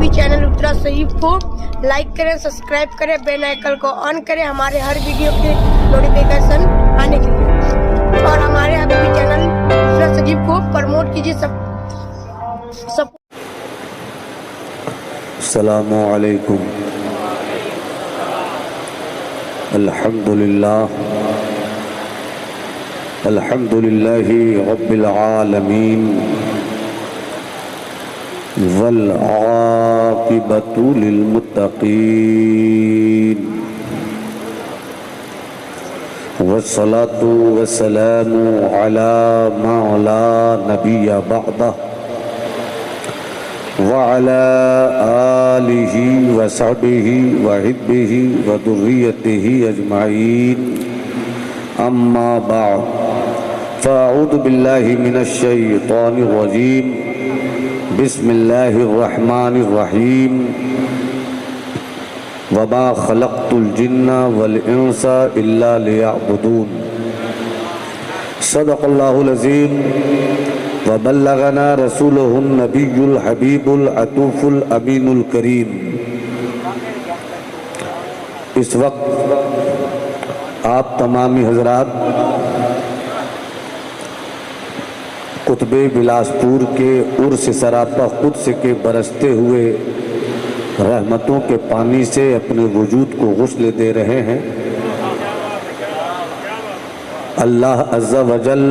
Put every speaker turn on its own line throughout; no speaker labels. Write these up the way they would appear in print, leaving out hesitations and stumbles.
भी चैनल उत्तरा सहीफ को लाइक करें, सब्सक्राइब करें, बेल आइकन को ऑन करें हमारे हर वीडियो के नोटिफिकेशन आने के लिए। और हमारे अभी भी चैनल उत्तरा सजीव को प्रमोट कीजिए। सब
अस्सलामु अलैकुम। अल्हम्दुलिल्लाहि रब्बिल आलमीन वल आक़िबतु लिल मुत्तक़ीन वस्सलातु वस्सलामु अला मा ला नबिय्य बअदह व अला आलिहि व सहबिहि व हिब्बिहि व दुर्रियतिहि अजमाइन अम्मा बाद फ़अऊज़ु बिल्लाहि मिनश शैतानिर रजीम बिस्मिल्लाहिर रहमानिर रहीम वमा खलक़्तुल जिन्ना वल इंसा इल्ला लियअबुदून सदक़ल्लाहुल अज़ीम व बल्लगना रसूलुहुन नबियुल हबीबुल अतूफुल अमीनुल करीम। इस वक्त आप तमामी हजरात कुतबे बिलासपुर के उर्स सरापा कुद्स के बरसते हुए रहमतों के पानी से अपने वजूद को गुस्ल दे रहे हैं। अल्लाह अज़्ज़ा वजल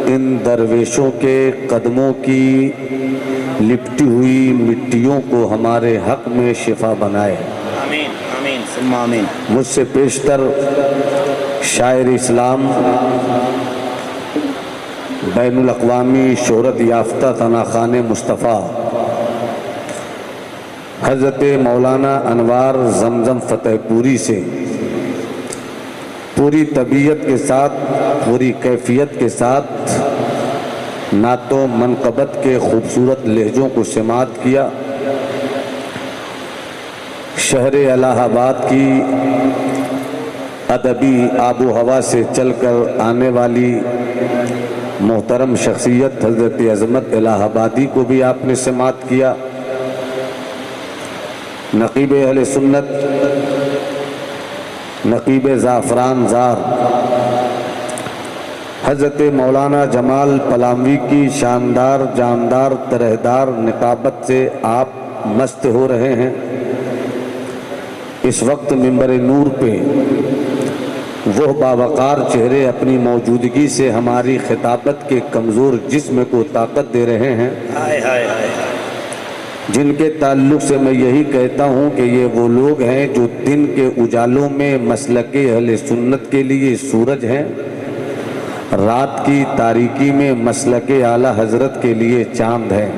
इन दरवेशों के कदमों की लिपटी हुई मिट्टियों को हमारे हक में शिफा बनाए।
आमीन आमीन सुम्मा आमीन।
मुझसे पेशतर शायर इस्लाम, बैनुल अक़वामी शोहरत याफ्ता तनाख़ान मुस्तफ़ा हज़रत मौलाना अनवार ज़मज़म फ़तेहपुरी से पूरी तबीयत के साथ, पूरी कैफियत के साथ नातो मनक़बत के खूबसूरत लहजों को समात किया। शहर इलाहाबाद की अदबी आबो हवा से चलकर आने वाली मोहतरम शख्सियत हज़रत अज़मत इलाहाबादी को भी आपने समात किया। नक़ीब अहले सुन्नत, नक़ीब ज़ाफ़रान ज़ार हज़रत मौलाना जमाल पलामवी की शानदार जानदार तरहदार निकाबत से आप मस्त हो रहे हैं। इस वक्त मिंबर नूर पे वह बावकार चेहरे अपनी मौजूदगी से हमारी खिताबत के कमज़ोर जिस्म को ताकत दे रहे हैं, जिनके ताल्लुक़ से मैं यही कहता हूँ कि ये वो लोग हैं जो दिन के उजालों में मसलके अहले सुन्नत के लिए सूरज हैं, रात की तारीकी में मसलके आला हज़रत के लिए चाँद हैं।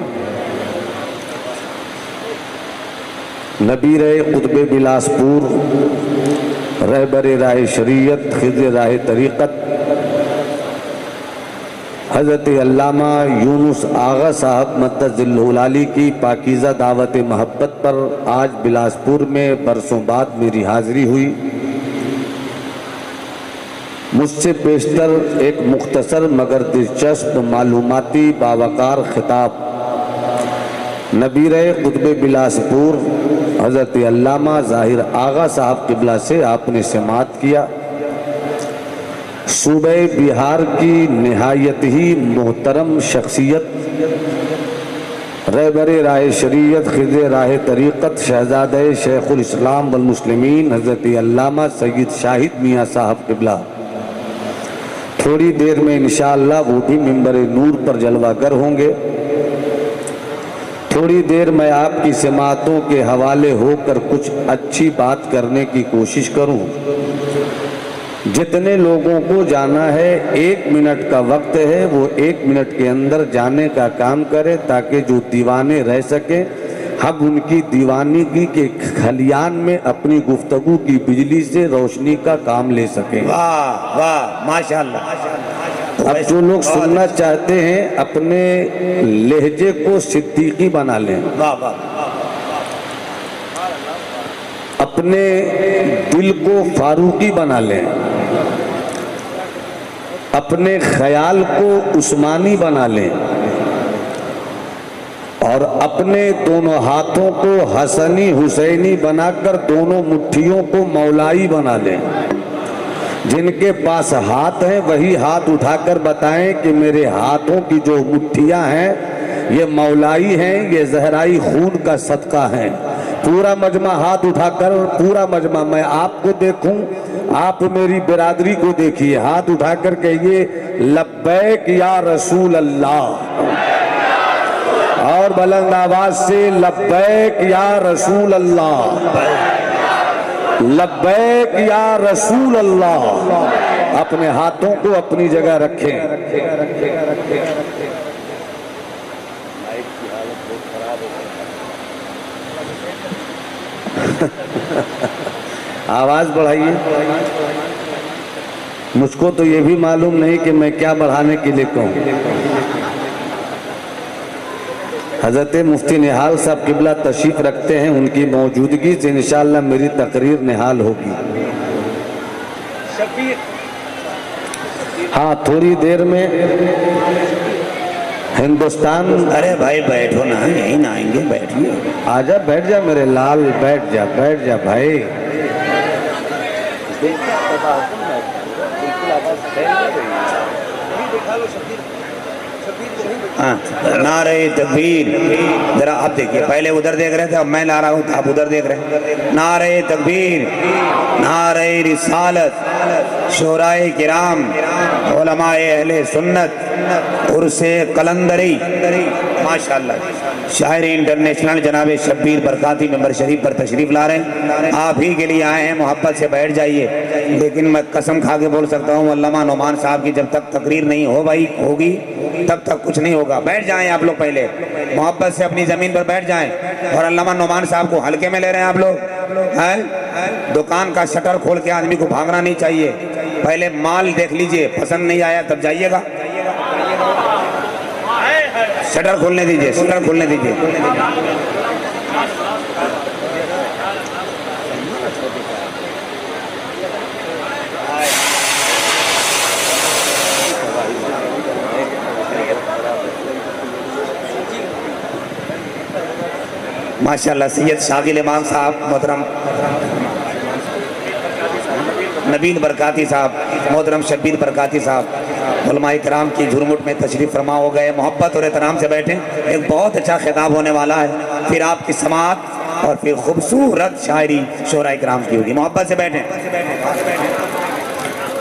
नबीर कुतुब बिलासपुर, रहबर राह शरीयत, खिज़्र राह तरीक़त, हज़रत अल्लामा यूनुस आगा साहब मद्दज़िल्लुहुल आली की पाकीज़ा दावत महब्बत पर आज बिलासपुर में बरसों बाद मेरी हाज़िरी हुई। मुझसे पेशतर एक मुख्तसर मगर दिलचस्प मालूमाती बावकार खिताब नबीर कुतुब बिलासपुर हज़रत अल्लामा ज़ाहिर आगा साहब क़िबला से आपने समात किया। सूबे बिहार की निहायत ही मोहतरम शख्सियत, रहबर राह शरीयत, खिज़्र राह तरीक़त, शहज़ादे शेखुल इस्लाम वल मुस्लिमीन हज़रत अल्लामा सैयद शाहिद मियाँ साहब क़िबला थोड़ी देर में इंशाअल्लाह वो भी मिंबर नूर पर जलवागर होंगे। थोड़ी देर मैं आपकी समातों के हवाले होकर कुछ अच्छी बात करने की कोशिश करूं। जितने लोगों को जाना है 1 मिनट का वक्त है, वो 1 मिनट के अंदर जाने का काम करें ताकि जो दीवाने रह सके हम उनकी दीवानगी के खलियान में अपनी गुफ्तगू की बिजली से रोशनी का काम ले सकें।
वाह वाह माशाअल्लाह।
अब जो लोग सुनना चाहते हैं अपने लहजे को सिद्दीकी बना लें,
वाह वाह,
अपने दिल को फारूकी बना लें, अपने ख्याल को उस्मानी बना लें और अपने दोनों हाथों को हसनी हुसैनी बनाकर दोनों मुट्ठियों को मौलाई बना लें। जिनके पास हाथ हैं वही हाथ उठाकर बताएं कि मेरे हाथों की जो मुट्ठियां हैं ये मौलाई हैं, ये जहराई खून का सदका है। पूरा मजमा हाथ उठाकर, पूरा मजमा, मैं आपको देखूं, आप मेरी बिरादरी को देखिए, हाथ उठाकर कहिए लब्बैक या रसूल अल्लाह, और बुलंद आवाज से लब्बैक या रसूल अल्लाह, लब्बैक या रसूल अल्लाह। अपने हाथों को अपनी जगह रखें। आवाज बढ़ाइए। मुझको तो ये भी मालूम नहीं कि मैं क्या बढ़ाने के लिए कहूँ। हजरत मुफ्ती निहाल साहब किबला तशरीफ रखते हैं, उनकी मौजूदगी से इंशाअल्लाह मेरी तकरीर निहाल होगी। हाँ, थोड़ी देर में हिंदुस्तान।
अरे भाई बैठो ना, यहीं ना आएंगे, बैठिए।
आजा, बैठ जा मेरे लाल, बैठ जा, बैठ जा भाई।
नारे तकबीर। जरा आप देखिए, पहले उधर देख रहे थे, अब मैं ला रहा हूँ, आप उधर देख रहे हैं। नारे तकबीर, नारे रिसालत, शोराए किराम, उलमाए अहले सुन्नत, उर्से कलंदरी, माशाअल्लाह। शायर इंटरनेशनल जनाब शब्बीर बरकाती मेंबर शरीफ पर तशरीफ ला रहे हैं। आप ही के लिए आए हैं, मोहब्बत से बैठ जाइए। लेकिन मैं कसम खा के बोल सकता हूँ, अल्लामा नोमान साहब की जब तक तकरीर नहीं होगी तब तक कुछ नहीं होगा। बैठ जाएं आप लोग, पहले मोहब्बत से अपनी जमीन पर बैठ जाएं। और अल्लामा नोमान साहब को हल्के में ले रहे हैं आप लोग, हैं? दुकान का शटर खोल के आदमी को भागना नहीं चाहिए। पहले माल देख लीजिए, पसंद नहीं आया तब जाइएगा। शटर खोलने दीजिए, शटर खोलने दीजिए। माशाअल्लाह सैयद शागिल इमाम साहब, मोहतरम नबील बरकाती साहब, मोहतरम शब्बीर बरकाती साहब उलमाए किराम की झुरमुट में तशरीफ फरमा हो गए। मोहब्बत और एहतराम से बैठे। एक बहुत अच्छा खिताब होने वाला है, फिर आपकी समात और फिर खूबसूरत शायरी शोराए किराम की होगी। मोहब्बत से बैठे।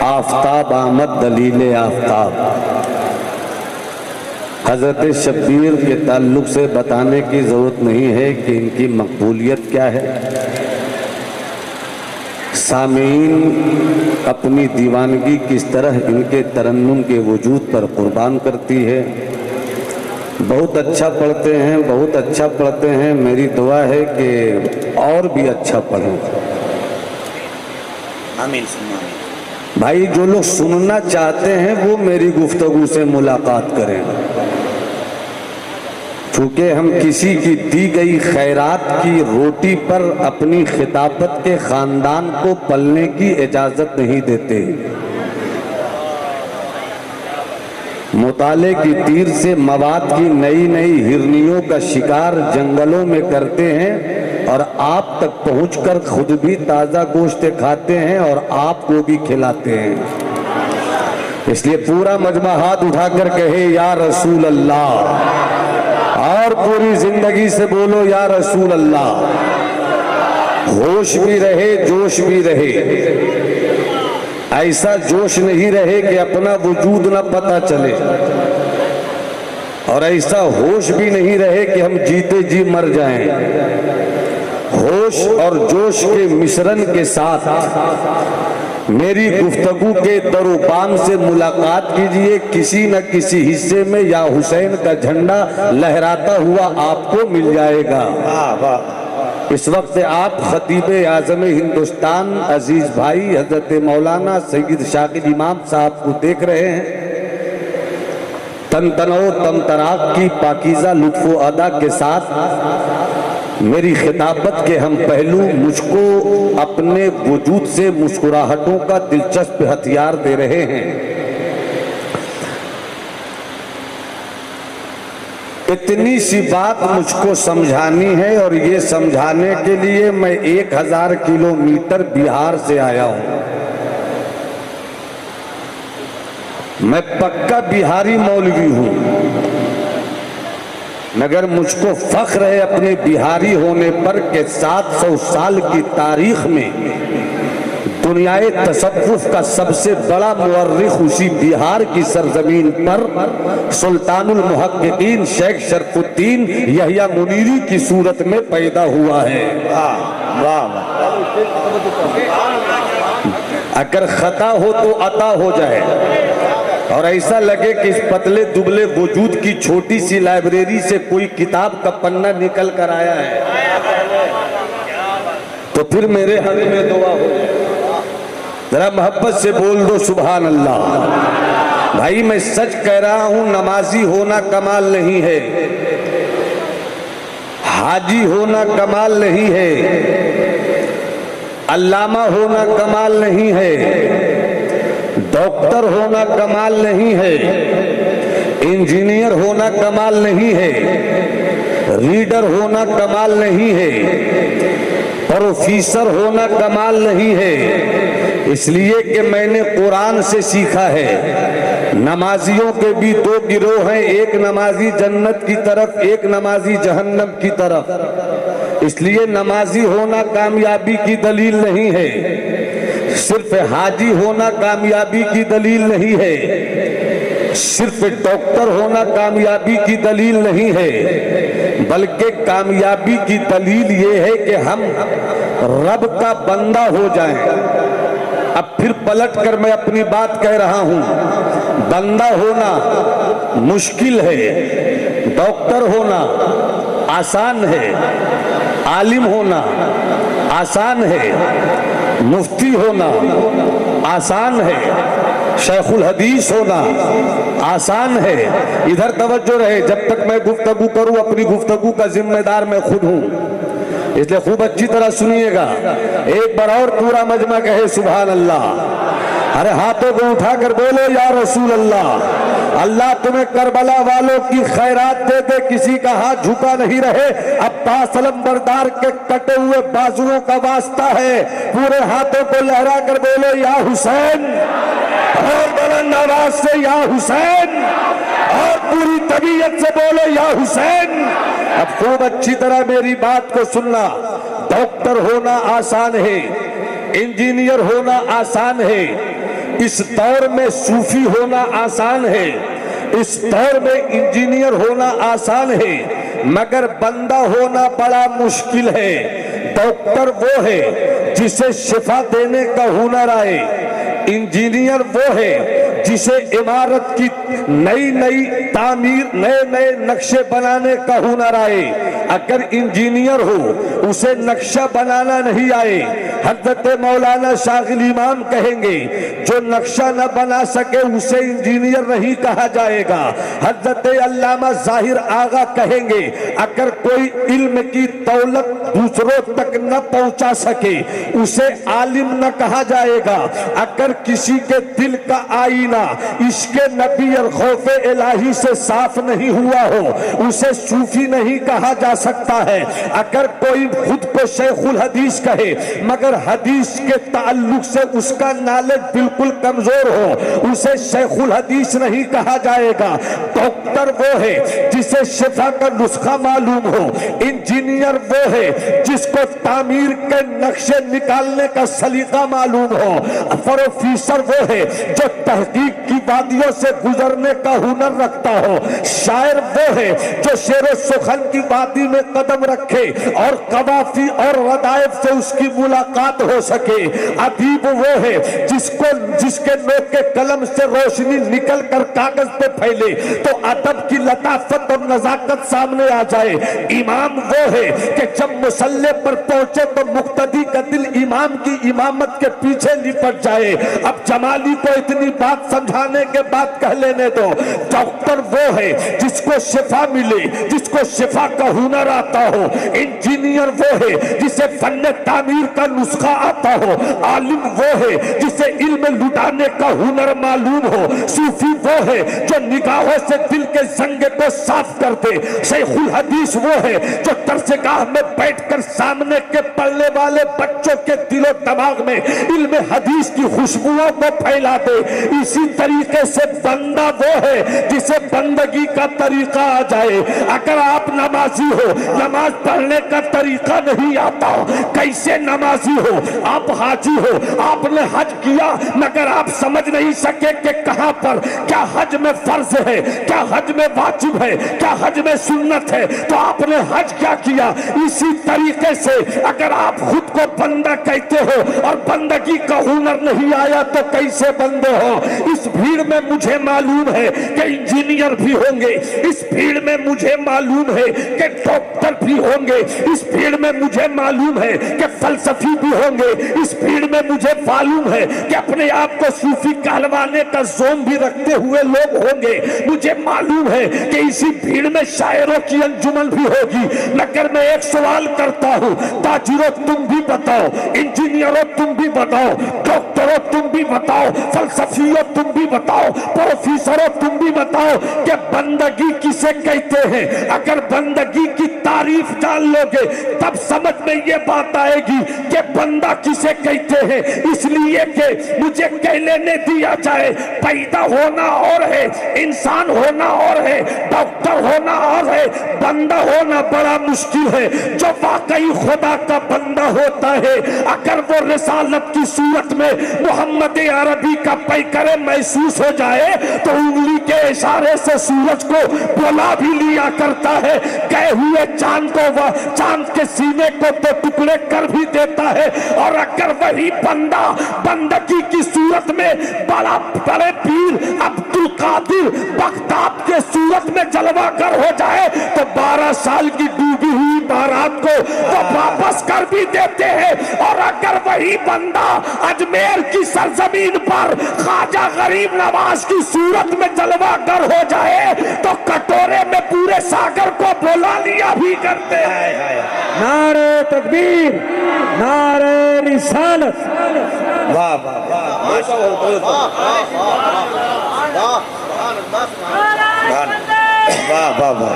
आफताब आमद दलील आफताब। हज़रत शब्बीर के ताल्लुक़ से बताने की ज़रूरत नहीं है कि इनकी मकबूलियत क्या है। सामीन अपनी दीवानगी किस तरह इनके तरन्नुम के वजूद पर कुर्बान करती है। बहुत अच्छा पढ़ते हैं, बहुत अच्छा पढ़ते हैं। मेरी दुआ है कि और भी अच्छा पढ़ें।
आमीन।
भाई, जो लोग सुनना चाहते हैं वो मेरी गुफ्तगू से मुलाकात करें। चूँकि हम किसी की दी गई खैरात की रोटी पर अपनी खिताबत के ख़ानदान को पलने की इजाज़त नहीं देते। मुताले की तीर से मवाद की नई नई हिरनियों का शिकार जंगलों में करते हैं और आप तक पहुंचकर खुद भी ताज़ा गोश्त खाते हैं और आपको भी खिलाते हैं। इसलिए पूरा मजमा हाथ उठाकर कहे या रसूल अल्लाह, और पूरी जिंदगी से बोलो या रसूल अल्लाह। होश भी रहे, जोश भी रहे। ऐसा जोश नहीं रहे कि अपना वजूद न पता चले, और ऐसा होश भी नहीं रहे कि हम जीते जी मर जाएं। होश और जोश के मिश्रण के साथ मेरी गुफ्तगू के दरोबान से मुलाकात कीजिए। किसी न किसी हिस्से में या हुसैन का झंडा लहराता हुआ आपको मिल जाएगा। इस वक्त आप खतीब आज़म हिंदुस्तान अजीज भाई हजरत मौलाना सैयद शाकिल इमाम साहब को देख रहे हैं। तनतनो तमतराक की पाकीज़ा लुत्फ़ो अदा के साथ मेरी खिताबत के हम पहलू मुझको अपने वजूद से मुस्कुराहटों का दिलचस्प हथियार दे रहे हैं। इतनी सी बात मुझको समझानी है और ये समझाने के लिए मैं 1000 किलोमीटर बिहार से आया हूं। मैं पक्का बिहारी मौलवी हूं, मगर मुझको फख्र है अपने बिहारी होने पर कि 700 साल की तारीख में दुनियाए तसव्वुफ का सबसे बड़ा मुअर्रिख उसी बिहार की सरजमीन पर सुल्तानुल मुहक्किकीन शेख शरफुद्दीन यहिया मुनीरी की सूरत में पैदा हुआ है। अगर खता हो तो अता हो जाए और ऐसा लगे कि इस पतले दुबले वजूद की छोटी सी लाइब्रेरी से कोई किताब का पन्ना निकल कर आया है, तो फिर मेरे हक में दुआ हो। जरा मोहब्बत से बोल दो सुभान अल्लाह। भाई मैं सच कह रहा हूं, नमाजी होना कमाल नहीं है, हाजी होना कमाल नहीं है, अल्लामा होना कमाल नहीं है, डॉक्टर होना कमाल नहीं है, इंजीनियर होना कमाल नहीं है, रीडर होना कमाल नहीं है, प्रोफेसर होना कमाल नहीं है। इसलिए कि मैंने कुरान से सीखा है, नमाजियों के भी 2 गिरोह हैं, एक नमाजी जन्नत की तरफ, एक नमाजी जहन्नम की तरफ। इसलिए नमाजी होना कामयाबी की दलील नहीं है, सिर्फ हाजी होना कामयाबी की दलील नहीं है, सिर्फ डॉक्टर होना कामयाबी की दलील नहीं है, बल्कि कामयाबी की दलील ये है कि हम रब का बंदा हो जाएं। अब फिर पलट कर मैं अपनी बात कह रहा हूं, बंदा होना मुश्किल है, डॉक्टर होना आसान है, आलिम होना आसान है, मुफ्ती होना आसान है, शेखुल हदीस होना आसान है। इधर तवज्जो रहे, जब तक मैं गुफ्तगू करूं अपनी गुफ्तगू का जिम्मेदार मैं खुद हूं, इसलिए खूब अच्छी तरह सुनिएगा। एक बार और पूरा मजमा कहे सुभान अल्लाह। अरे हाथों को उठाकर बोलो या रसूल अल्लाह। अल्लाह तुम्हें करबला वालों की खैरात दे दे, किसी का हाथ झुका नहीं रहे। अब्बास अलमबरदार के कटे हुए बाजुओं का वास्ता है, पूरे हाथों को लहरा कर बोलो या हुसैन, और बुलंद आवाज से या हुसैन, और पूरी तबीयत से बोलो या हुसैन। अब खूब अच्छी तरह मेरी बात को सुनना। डॉक्टर होना आसान है, इंजीनियर होना आसान है, इस दौर में सूफी होना आसान है, इस दौर में इंजीनियर होना आसान है, मगर बंदा होना बड़ा मुश्किल है। डॉक्टर वो है जिसे शिफा देने का हुनर आए, इंजीनियर वो है जिसे इमारत की नई नई तामीर, नए नए नक्शे बनाने का हुनर आए। अगर इंजीनियर हो उसे नक्शा बनाना नहीं आए, हज़रत मौलाना शागिल इमाम कहेंगे जो नक्शा न बना सके उसे इंजीनियर नहीं कहा जाएगा। हज़रत अल्लामा ज़ाहिर आगा कहेंगे अगर कोई इल्म की दौलत दूसरों तक न पहुंचा सके उसे आलिम न कहा जाएगा। अगर किसी के दिल का आईना इसके नबी और खौफे इलाही से साफ नहीं हुआ हो उसे सूफी नहीं कहा जा सकता है। अगर कोई खुद को शेखुल हदीस कहे मगर हदीस के ताल्लुक से उसका नॉलेज बिल्कुल कमजोर हो उसे शेखुल हदीस नहीं कहा जाएगा। डॉक्टर वो है जिसे शिफा का नुस्खा मालूम हो, इंजीनियर वो है जिसको तामीर के नक्शे निकालने का सलीका मालूम हो, प्रोफेसर वो है जो तहकीक की वादियों से गुजरने का हुनर रखता हो, शायर वो है जो शेर सुखन की वादी में कदम रखे और कवाफी और रदायफ से उसकी मुलाकात हो सके, अदीब वो है जिसके नोक के कलम से रोशनी निकल कर कागज पे फैले तो अदब की लताफत और नजाकत सामने आ जाए, इमाम वो है कि जब मुसल्ले पर पहुंचे तो मुक्तदी का दिल इमाम की इमामत के पीछे लिपट जाए। अब जमाली को इतनी बात समझाने के बाद कह लेने दो, डॉक्टर वो है जिसको शिफा मिले, जिसको शिफा का हुनर आता हो, इंजीनियर वो है है जिसे फन तामीर का नुस्खा आता हो, आलिम वो है जिसे इल्म लुटाने का हुनर मालूम हो, सूफी वो है जो निगाहों से दिल के जंगे को साफ कर दे, शेखुल हदीस वो है जो दरसगाह में बैठकर सामने के पढ़ने वाले बच्चों के दिलो दिमाग में इल्म हदीस की खुशबुओं को फैला दे। इसी तरीके से बंदा वो है जिसे बंदगी का तरीका आ जाए। अगर आप नमाजी हो, नमाज पढ़ने का तरीका नहीं आता, कैसे नमाजी हो? आप हाजी हो, आपने हज किया मगर आप समझ नहीं सके कि कहां पर, क्या हज में फर्ज है, क्या हज में वाजिब है, क्या हज में सुन्नत है, तो आपने हज क्या किया? इसी तरीके से अगर आप खुद को बंदा कहते हो और बंदगी का हुनर नहीं आया तो कैसे बंदे हो? इस भीड़ में मुझे मालूम है कि इंजीनियर भी होंगे, इस भीड़ में मुझे मालूम है कि डॉक्टर भी होंगे, इस भीड़ में मुझे मालूम है कि फलसफी भी होंगे, इस भीड़ में मुझे मालूम है कि अपने आप को सूफी कहलवाने का जोम भी रखते हुए लोग होंगे, मुझे मालूम है कि इसी भीड़ में शायरों की अंजुमन भी होगी। मगर मैं एक सवाल करता हूं, ताजिरों तुम भी बताओ, इंजीनियरों तुम भी बताओ, डॉक्टरों तुम भी बताओ, फलसफियों तुम भी बताओ, प्रोफेसरों तुम भी बताओ कि बंदगी किसे कहते हैं? अगर बंदगी की तारीफ जान लोगे तब समझ में ये बात आएगी कि बंदा किसे कहते हैं। इसलिए कि मुझे कह लेने दिया जाए, पैदा होना और है, इंसान होना और है, डॉक्टर होना और है, बंदा होना बड़ा मुश्किल है। जो वाकई खुदा का बंदा होता है, अगर वो रिसालत की सूरत में मोहम्मद अरबी का पैकरे महसूस हो जाए तो उंगली के इशारे से सूरज को बुला भी लिया करता है, गए हुए चांद को वह चांद के सीने को तो टुकड़े कर भी देता है। और अगर वही बंदा बंदगी की सूरत में बड़ा बड़े पीर अब्दुल कादिर बगदाद के सूरत में जलवागर हो जाए तो 12 साल की डूबी हुई बारात को वो वापस कर भी देते हैं। और अगर वही बंदा अजमेर की सरजमीन पर ख्वाजा गरीब नवाज की सूरत में जलवागर हो जाए तो कटोरे में पूरे सागर को बुला लिया भी करते हैं।
नारे तकबीर, नारे रिसालत।
वाह वाह वाह वाह वाह।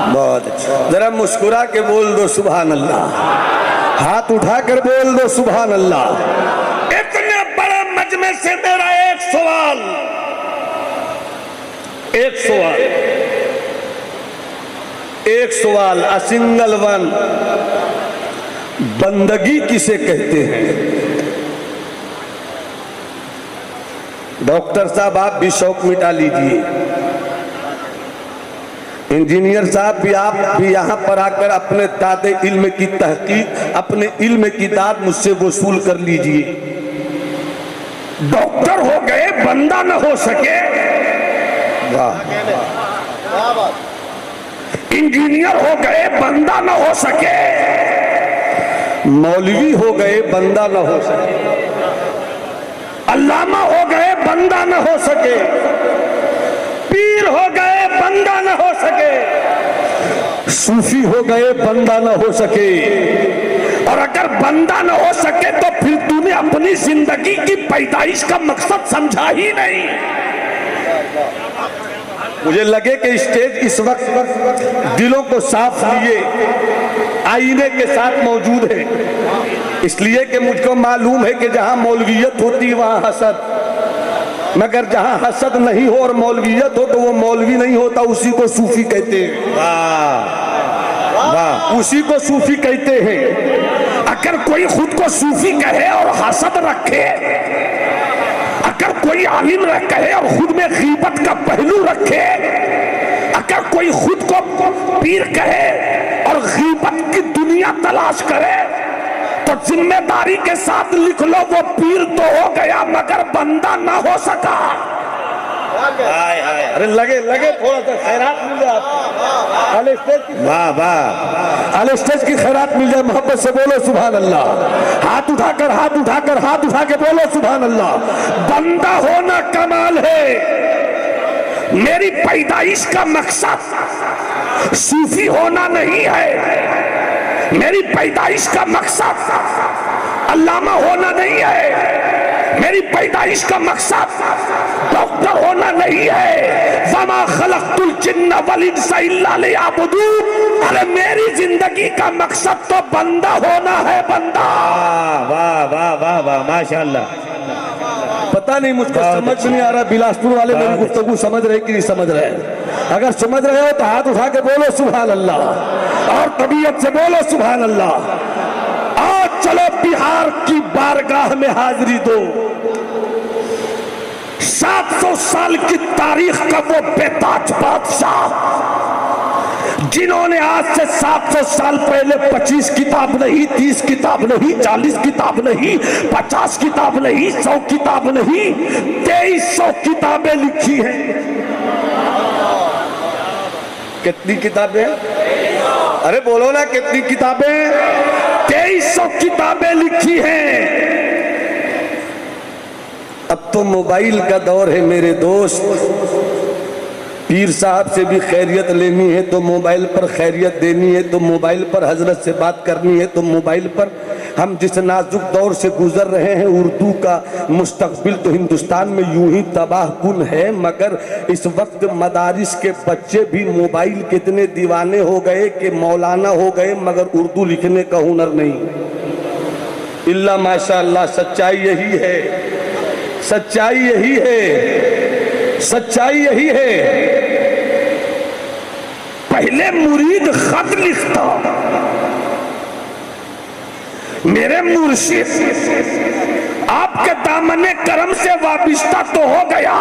बहुत अच्छा, जरा मुस्कुरा के बोल दो सुभान अल्लाह, हाथ उठा कर बोल दो सुभान अल्लाह। इतने बड़े मजमे से मेरा एक सवाल, एक सवाल, अ सिंगल वन, बंदगी किसे कहते हैं? डॉक्टर साहब आप भी शौक मिटा लीजिए, इंजीनियर साहब भी आप भी यहाँ पर आकर अपने दादे इल्म की तहकीक, अपने इल्म की दाद मुझसे वसूल कर लीजिए। डॉक्टर हो गए बंदा न हो सके, वाह। इंजीनियर हो गए बंदा न हो सके, मौलवी हो गए बंदा न हो सके, अल्लामा हो गए बंदा न हो सके, पीर हो गए बंदा न हो सके, सूफी हो गए बंदा न हो सके। और अगर बंदा न हो सके तो फिर तूने अपनी जिंदगी की पैदाइश का मकसद समझा ही नहीं। मुझे लगे कि स्टेज इस वक्त दिलों को साफ लिए आईने के साथ मौजूद है, इसलिए कि मुझको मालूम है कि जहां मौलवियत होती वहां हसद, मगर जहां हसद नहीं हो और मौलवियत हो तो वो मौलवी नहीं होता, उसी को सूफी कहते हैं। वाह वाह, उसी को सूफी कहते हैं। अगर कोई खुद को सूफी कहे और हसद रखे, अगर कोई आलिम कहे और खुद में गीबत का पहलू रखे, अगर कोई खुद को पीर कहे और गीबत की दुनिया तलाश करे तो जिम्मेदारी के साथ लिख लो वो पीर तो हो गया मगर बंदा ना हो सका। अरे लगे लगे थोड़ा सा खैरात मिल जाए, वाह वाह, अल स्टेज की खैरात मिल जाए, मोहब्बत से बोलो सुभान अल्लाह। हाथ उठाकर हाथ उठाकर हाथ उठा के बोलो सुभान अल्लाह। बंदा होना कमाल है,
मेरी पैदाइश का मकसद सूफी होना नहीं है, मेरी पैदाइश का मकसद अल्लामा होना नहीं है, मेरी पैदाइश का मकसद डॉक्टर होना नहीं है। वमा खलक़तुल जिन्न वल इंसा इल्ला लियअबुदून। अरे मेरी जिंदगी का मकसद तो बंदा होना है, बंदा।
वाह वाह वाह वाह, माशाअल्लाह।
पता नहीं मुझको समझ में नहीं आ रहा, बिलासपुर वाले मेरी गुफ्तगू समझ रहे कि नहीं समझ रहे? अगर समझ रहे हो तो हाथ उठा के बोलो सुभान अल्लाह, और तबीयत से बोलो सुभान अल्लाह। आज चलो बिहार की बारगाह में हाजिरी दो। 700 साल की तारीख का वो बेताज बादशाह जिन्होंने आज से 700 साल पहले 25 किताब नहीं, 30 किताब नहीं, 40 किताब नहीं, 50 किताब नहीं, 100 किताब नहीं, 2300 किताबें लिखी हैं। कितनी किताबें? अरे बोलो ना, कितनी किताबें? 2300 किताबें लिखी हैं। अब तो मोबाइल का दौर है मेरे दोस्त। पीर साहब से भी खैरियत लेनी है तो मोबाइल पर खैरियत देनी है, तो मोबाइल पर हजरत से बात करनी है तो मोबाइल पर। हम जिस नाजुक दौर से गुजर रहे हैं, उर्दू का मुस्तकबिल तो हिंदुस्तान में यूं ही तबाहकुन है, मगर इस वक्त मदारिस के बच्चे भी मोबाइल के इतने दीवाने हो गए कि मौलाना हो गए, मगर उर्दू लिखने का हुनर नहीं। इल्ला माशाअल्लाह, सच्चाई यही है, सच्चाई यही है, सच्चाई यही है।
पहले मुरीद खत लिखता, मेरे मुर्शिद आपके दामने करम से वाबिस्ता तो हो गया,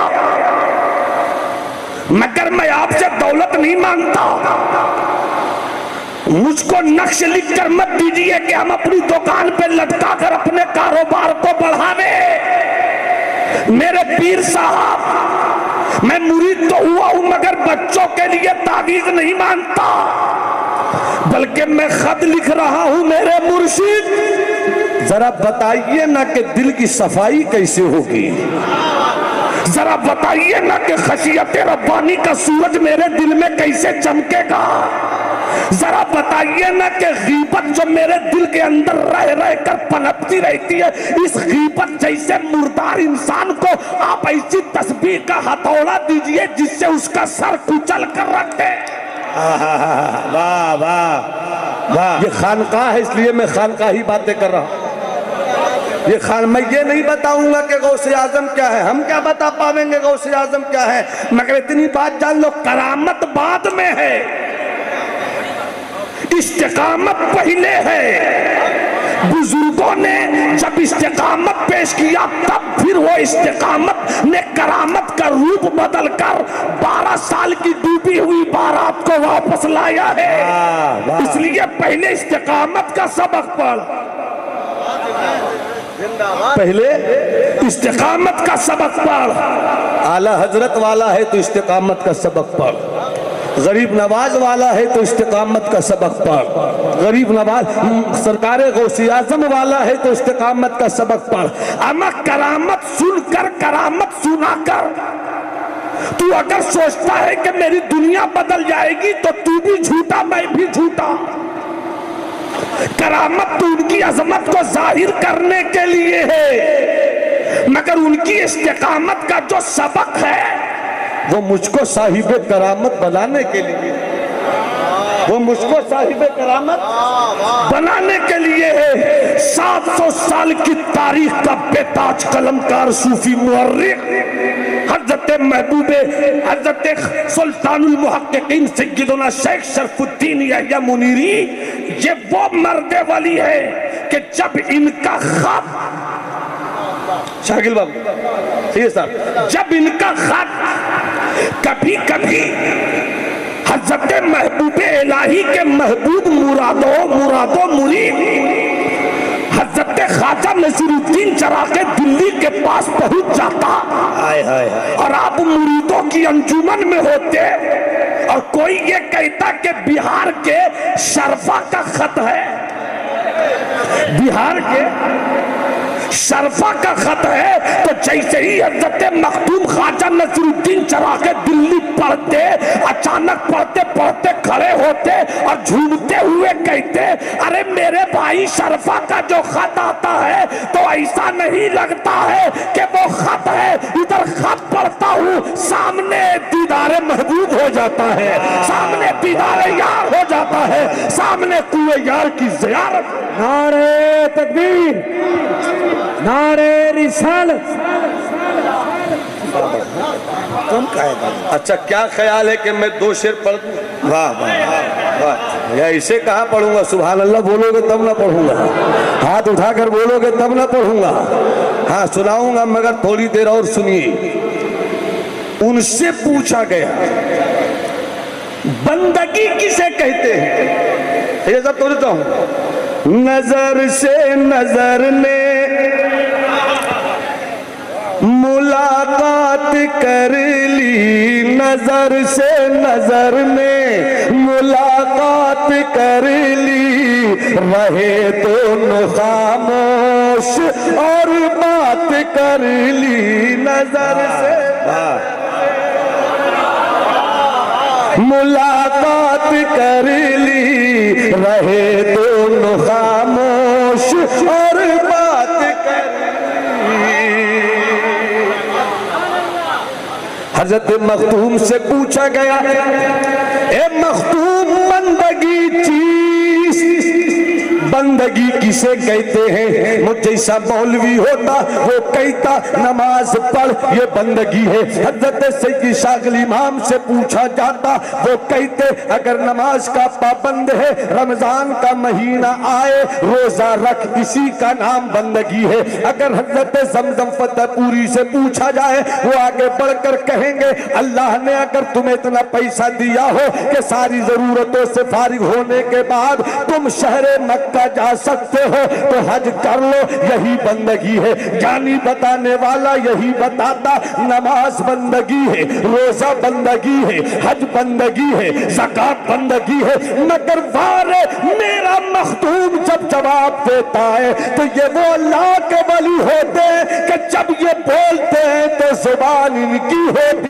मगर मैं आपसे दौलत नहीं मांगता। मुझको नक्श लिख कर मत दीजिए कि हम अपनी दुकान पे लटका कर अपने कारोबार को बढ़ावे। मेरे पीर साहब, मैं मुरीद तो हुआ हूं मगर बच्चों के लिए तावीज नहीं मानता, बल्कि मैं खत लिख रहा हूं मेरे मुर्शिद।
जरा बताइए ना कि दिल की सफाई कैसे होगी,
जरा बताइए ना कि खशियत रब्बानी का सूरज मेरे दिल में कैसे चमकेगा। जरा बताइए ना कि गीबत जो मेरे दिल के अंदर रह रह कर पनपती रहती है, इस गीबत जैसे मुर्दार इंसान को आप ऐसी तस्बीह का हथौड़ा दीजिए जिससे उसका सर कुचल कर रख दे।
वाह वाह वाह।
ये खानकाह है इसलिए मैं खानकाह ही बातें कर रहा हूं। ये खान मैं ये नहीं बताऊंगा कि गौसे आजम क्या है, हम क्या बता पाएंगे गौसे आजम क्या है, मगर इतनी बात जान लो, करामत बाद में है, इस्तिकामत पहले है। बुजुर्गों ने जब इस्तिकामत पेश किया तब फिर वो इस्तिकामत ने करामत का रूप बदलकर 12 साल की डूबी हुई बारात को वापस लाया है। इसलिए पहले इस्तिकामत का सबक पढ़, पहले
इस्तिकामत का सबक पढ़।
आला हजरत वाला है तो इस्तिकामत का सबक पढ़, गरीब नवाज वाला है तो इस्तिकामत का सबक पढ़, गरीब नवाज सरकार गौसे आजम वाला है तो इस्तिकामत का सबक पढ़।
अमा करामत सुनकर, करामत सुनाकर तू अगर सोचता है कि मेरी दुनिया बदल जाएगी तो तू भी झूठा, मैं भी झूठा। करामत तो उनकी अजमत को जाहिर करने के लिए है, मगर उनकी इस्तिकामत का जो सबक है
वो मुझको साहिब करामत बनाने के लिए, वो मुझको साहिब करामत
बनाने के लिए है। 700 साल की तारीख का बेताज कलमकार सूफी मुअर्रिख हजरत महबूबे हजरत सुल्तानुल मुहक्किकीन सय्यदुना शेख शरफुद्दीन यहया मुनीरी, ये वो मर्दे वाली है कि जब इनका खत,
शाकिल बाबू सही साहब,
जब इनका खत कभी कभी हजरत महबूबे इलाही के महबूब मुरादो मुरीद हजरत ख्वाजा नसीरुद्दीन चरा के दिल्ली के पास पहुंच जाता, और आप मुरीदों की अंजुमन में होते और कोई ये कहता कि बिहार के शरफा का खत है, बिहार के शरफा का खत है तो जैसे ही हजरत मखदूम ख्वाजा नसीरुद्दीन चला के दिल्ली पढ़ते, अचानक पढ़ते पढ़ते खड़े होते और झूमते हुए कहते, अरे मेरे भाई शरफा का जो खत आता है तो ऐसा नहीं लगता है कि वो खत है, इधर खत पढ़ता हूँ सामने दीदारे महबूब हो जाता है, सामने दीदारे यार हो जाता है, सामने कुए यार की ज़ियारत।
नारे तकबीर, नारे रिसालत।
तुम कहेगा।
अच्छा, क्या ख्याल है कि मैं 2 शेर पढ़ दूं?
वाह वाह वाह।
या इसे कहाँ पढ़ूंगा? सुभान अल्लाह बोलोगे तब ना पढ़ूंगा, हाथ उठाकर बोलोगे तब ना पढ़ूंगा। हाँ सुनाऊंगा, मगर थोड़ी देर और सुनिए। उनसे पूछा गया बंदगी किसे कहते हैं? ये सब बोलता हूं। नजर से नजर ने मुलाकात कर ली, नजर से नजर ने मुलाकात कर ली, रहे दोनों खामोश और बात कर ली। नजर से मुलाकात कर ली, रहे दोनों खामोश और बात कर ली। हजरत मखदूम से पूछा गया, ए मखदूम बंदगी चीज, बंदगी किसे कहते हैं? मुझ जैसा मौलवी होता वो कहता नमाज पढ़, ये बंदगी है। हजरत सैयद शागिल इमाम से पूछा जाता, वो कहते अगर नमाज का पाबंद है, रमजान का महीना आए रोजा रख, इसी का नाम बंदगी है। अगर हजरत जमजम फतेहपुरी से पूछा जाए, वो आगे बढ़कर कहेंगे अल्लाह ने अगर तुम्हें इतना पैसा दिया हो कि सारी जरूरतों से फारिग होने के बाद तुम शहरे मक्का जा सकते हो तो हज कर लो, यही बंदगी है। जानी बताने वाला यही बताता, नमाज बंदगी है, रोजा बंदगी है, हज बंदगी है, ज़कात बंदगी है। मगर वारे मेरा मखदूम जब जवाब देता है तो ये वो अल्लाह के वली होते हैं कि जब ये बोलते हैं तो जुबान इनकी होती